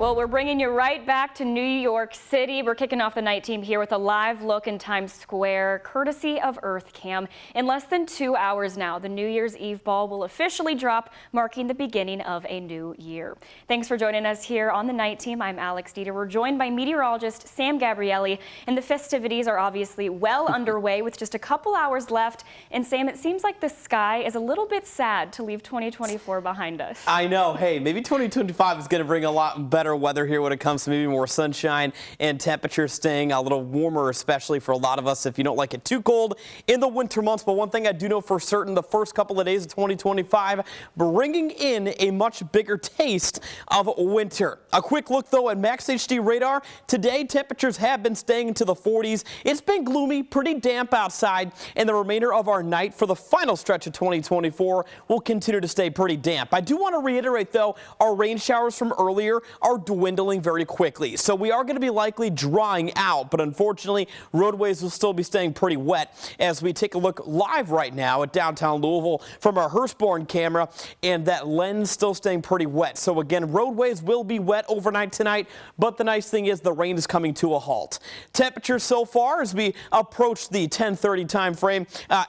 Well, we're bringing you right back to New York City. We're kicking off the night team here with a live look in Times Square, courtesy of EarthCam. In less than 2 hours now, the New Year's Eve ball will officially drop, marking the beginning of a new year. Thanks for joining us here on the night team. I'm Alex Dieter. We're joined by meteorologist Sam Gabrielli, and the festivities are obviously well underway with just a couple hours left. And Sam, it seems like the sky is a little bit sad to leave 2024 behind us. I know. Hey, maybe 2025 is going to bring a lot better weather here when it comes to maybe more sunshine and temperatures staying a little warmer, especially for a lot of us if you don't like it too cold in the winter months. But one thing I do know for certain, the first couple of days of 2025 bringing in a much bigger taste of winter. A quick look though at Max HD radar. Today temperatures have been staying into the 40s. It's been gloomy, pretty damp outside, and the remainder of our night for the final stretch of 2024 will continue to stay pretty damp. I do want to reiterate though, our rain showers from earlier are dwindling very quickly. So we are going to be likely drying out, but unfortunately roadways will still be staying pretty wet as we take a look live right now at downtown Louisville from our Hurstbourne camera, and that lens still staying pretty wet. So again, roadways will be wet overnight tonight, but the nice thing is the rain is coming to a halt. Temperatures so far as we approach the 10:30 time frame,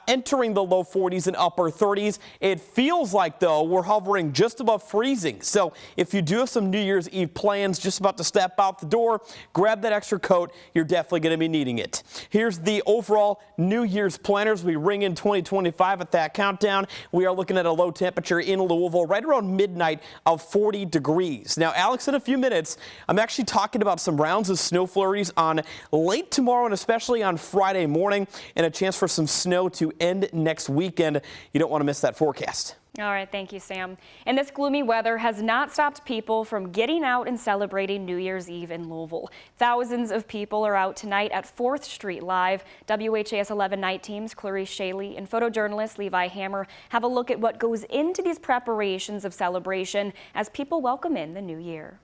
entering the low 40s and upper 30s. It feels like though we're hovering just above freezing. So if you do have some New Year's Eve plans just about to step out the door, grab that extra coat. You're definitely going to be needing it. Here's the overall New Year's planners. We ring in 2025 at that countdown. We are looking at a low temperature in Louisville right around midnight of 40 degrees. Now, Alex, in a few minutes, I'm actually talking about some rounds of snow flurries on late tomorrow and especially on Friday morning, and a chance for some snow to end next weekend. You don't want to miss that forecast. All right, thank you, Sam. And this gloomy weather has not stopped people from getting out and celebrating New Year's Eve in Louisville. Thousands of people are out tonight at 4th Street Live. WHAS11 night teams Clarice Shaley and photojournalist Levi Hammer have a look at what goes into these preparations of celebration as people welcome in the new year.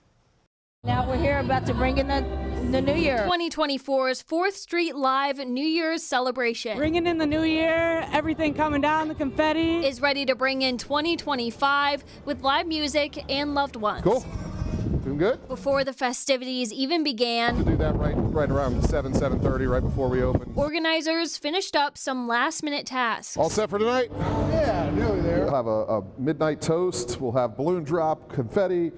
Now we're here about to bring in the new year. 2024's 4th Street Live New Year's celebration. Bringing in the new year, everything coming down, the confetti. Is ready to bring in 2025 with live music and loved ones. Cool. Doing good. Before the festivities even began, To do that right around 7:30, right before we open. organizers finished up some last-minute tasks. All set for tonight? Yeah, nearly there. We'll have a midnight toast. We'll have balloon drop, confetti.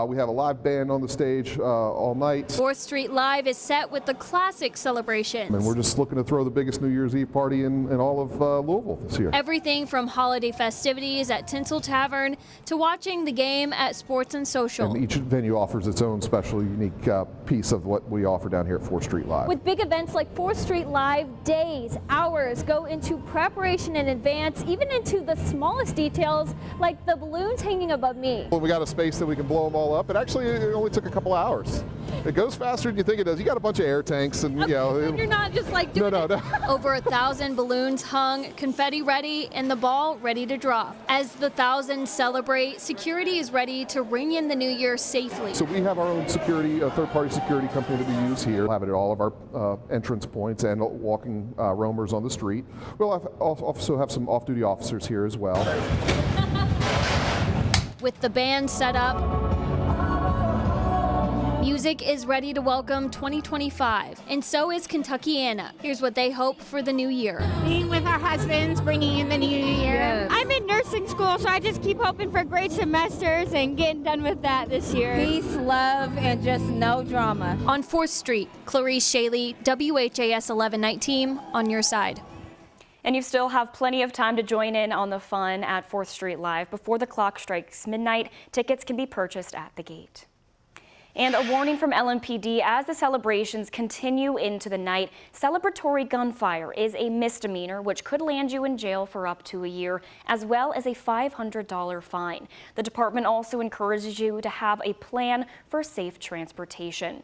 We have a live band on the stage all night. 4th Street Live is set with the classic celebrations. And we're just looking to throw the biggest New Year's Eve party in all of Louisville this year. Everything from holiday festivities at Tinsel Tavern to watching the game at Sports and Social. And each venue offers its own special, unique piece of what we offer down here at 4th Street Live. With big events like 4th Street Live, days, hours go into preparation in advance, even into the smallest details like the balloons hanging above me. Well, we got a space that we can blow them all up. It actually only took a couple hours. It goes faster than you think it does. You got a bunch of air tanks, and you know. And you're not just like doing No. Over 1,000 balloons hung, confetti ready, and the ball ready to drop. As the thousands celebrate, security is ready to ring in the new year safely. So we have our own security, a third-party security company that we use here. We'll have it at all of our entrance points and walking roamers on the street. We'll also have some off-duty officers here as well. With the band set up, music is ready to welcome 2025, and so is Kentuckiana. Here's what they hope for the new year. Being with our husbands, bringing in the new year. Yes. I'm in nursing school, so I just keep hoping for great semesters and getting done with that this year. peace, love, and just no drama. On 4th Street, Clarice Shaley, WHAS 11 night team, on your side. And you still have plenty of time to join in on the fun at 4th Street Live. Before the clock strikes midnight, tickets can be purchased at the gate. And a warning from LMPD as the celebrations continue into the night. Celebratory gunfire is a misdemeanor which could land you in jail for up to a year, as well as a $500 fine. The department also encourages you to have a plan for safe transportation.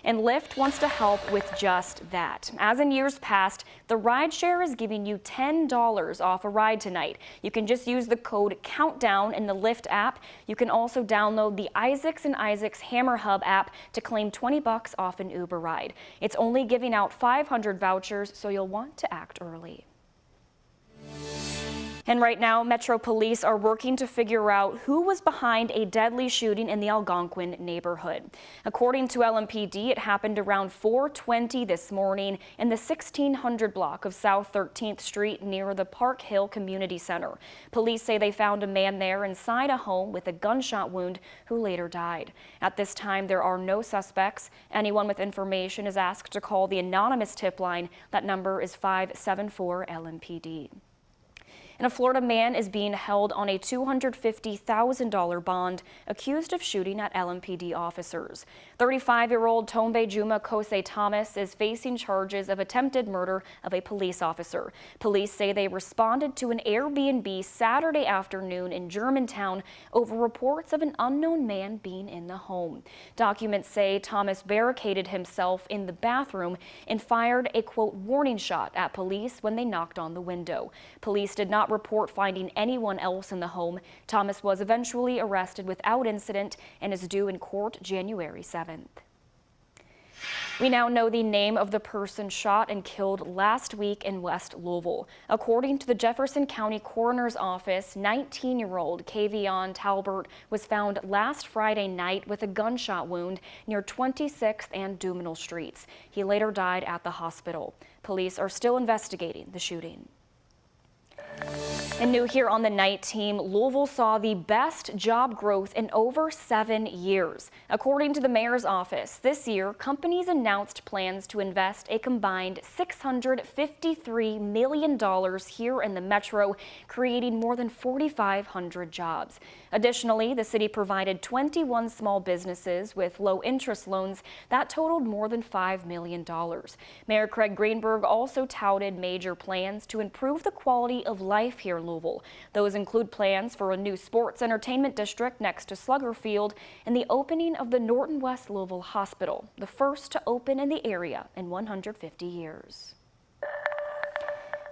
And Lyft wants to help with just that. As in years past, the rideshare is giving you $10 off a ride tonight. You can just use the code COUNTDOWN in the Lyft app. You can also download the Isaacs and Isaacs Hammer Hub app to claim $20 off an Uber ride. It's only giving out 500 vouchers, so you'll want to act early. And right now, Metro Police are working to figure out who was behind a deadly shooting in the Algonquin neighborhood. According to LMPD, it happened around 4:20 this morning in the 1600 block of South 13th Street near the Park Hill Community Center. Police say they found a man there inside a home with a gunshot wound who later died. At this time, there are no suspects. Anyone with information is asked to call the anonymous tip line. That number is 574 LMPD. And a Florida man is being held on a $250,000 bond accused of shooting at LMPD officers. 35-year-old Tombe Juma Kose Thomas is facing charges of attempted murder of a police officer. Police say they responded to an Airbnb Saturday afternoon in Germantown over reports of an unknown man being in the home. Documents say Thomas barricaded himself in the bathroom and fired a, quote, warning shot at police when they knocked on the window. Police did not report finding anyone else in the home. Thomas was eventually arrested without incident and is due in court January 7th. We now know the name of the person shot and killed last week in West Louisville. According to the Jefferson County Coroner's Office, 19-year-old Kavion Talbert was found last Friday night with a gunshot wound near 26th and Duminal Streets. He later died at the hospital. Police are still investigating the shooting. And new here on the night team, Louisville saw the best job growth in over 7 years. According to the mayor's office, this year, companies announced plans to invest a combined $653 million here in the metro, creating more than 4,500 jobs. Additionally, the city provided 21 small businesses with low interest loans that totaled more than $5 million. Mayor Craig Greenberg also touted major plans to improve the quality of life here in Louisville. Those include plans for a new sports entertainment district next to Slugger Field and the opening of the Norton West Louisville Hospital, the first to open in the area in 150 years.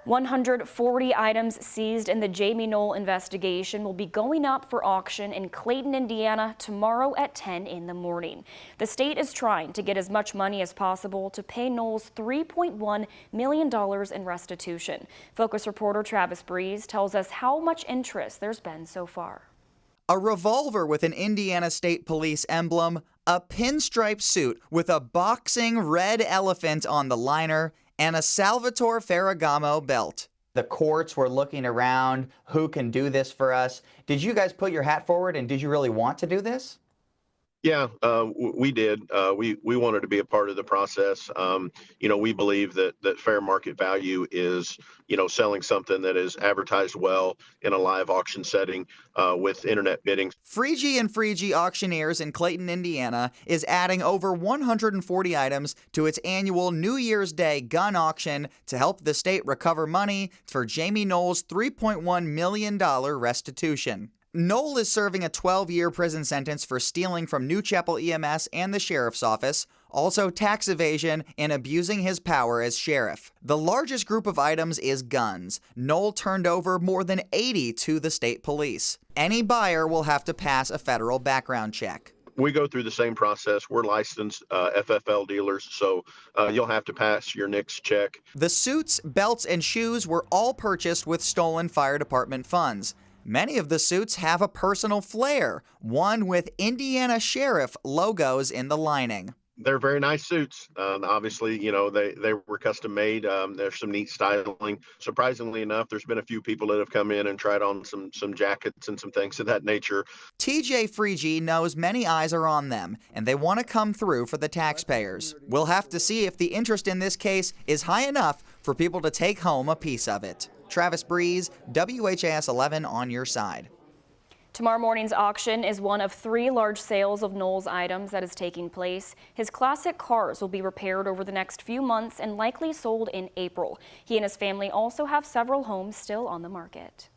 140 items seized in the Jamie Knoll investigation will be going up for auction in Clayton, Indiana tomorrow at 10 in the morning. The state is trying to get as much money as possible to pay Knoll's $3.1 million in restitution. Focus reporter Travis Breeze tells us how much interest there's been so far. A revolver with an Indiana State Police emblem, a pinstripe suit with a boxing red elephant on the liner, and a Salvatore Ferragamo belt. The courts were looking around, who can do this for us? Did you guys put your hat forward, and did you really want to do this? Yeah, we did. We wanted to be a part of the process. We believe that fair market value is, selling something that is advertised well in a live auction setting with internet bidding. Freegee and Freegee Auctioneers in Clayton, Indiana is adding over 140 items to its annual New Year's Day gun auction to help the state recover money for Jamie Knoll's $3.1 million restitution. Knoll is serving a 12-year prison sentence for stealing from New Chapel EMS and the sheriff's office, also tax evasion and abusing his power as sheriff. The largest group of items is guns. Knoll turned over more than 80 to the state police. Any buyer will have to pass a federal background check. We go through the same process. We're licensed FFL dealers, so you'll have to pass your NICS check. The suits, belts, and shoes were all purchased with stolen fire department funds. Many of the suits have a personal flair, one with Indiana Sheriff logos in the lining. They're very nice suits. Obviously, they were custom made. There's some neat styling. Surprisingly enough, there's been a few people that have come in and tried on some jackets and some things of that nature. TJ Freegee knows many eyes are on them, and they want to come through for the taxpayers. We'll have to see if the interest in this case is high enough for people to take home a piece of it. Travis Breeze, WHAS11 on your side. Tomorrow morning's auction is one of 3 large sales of Knoll's items that is taking place. His classic cars will be repaired over the next few months and likely sold in April. He and his family also have several homes still on the market.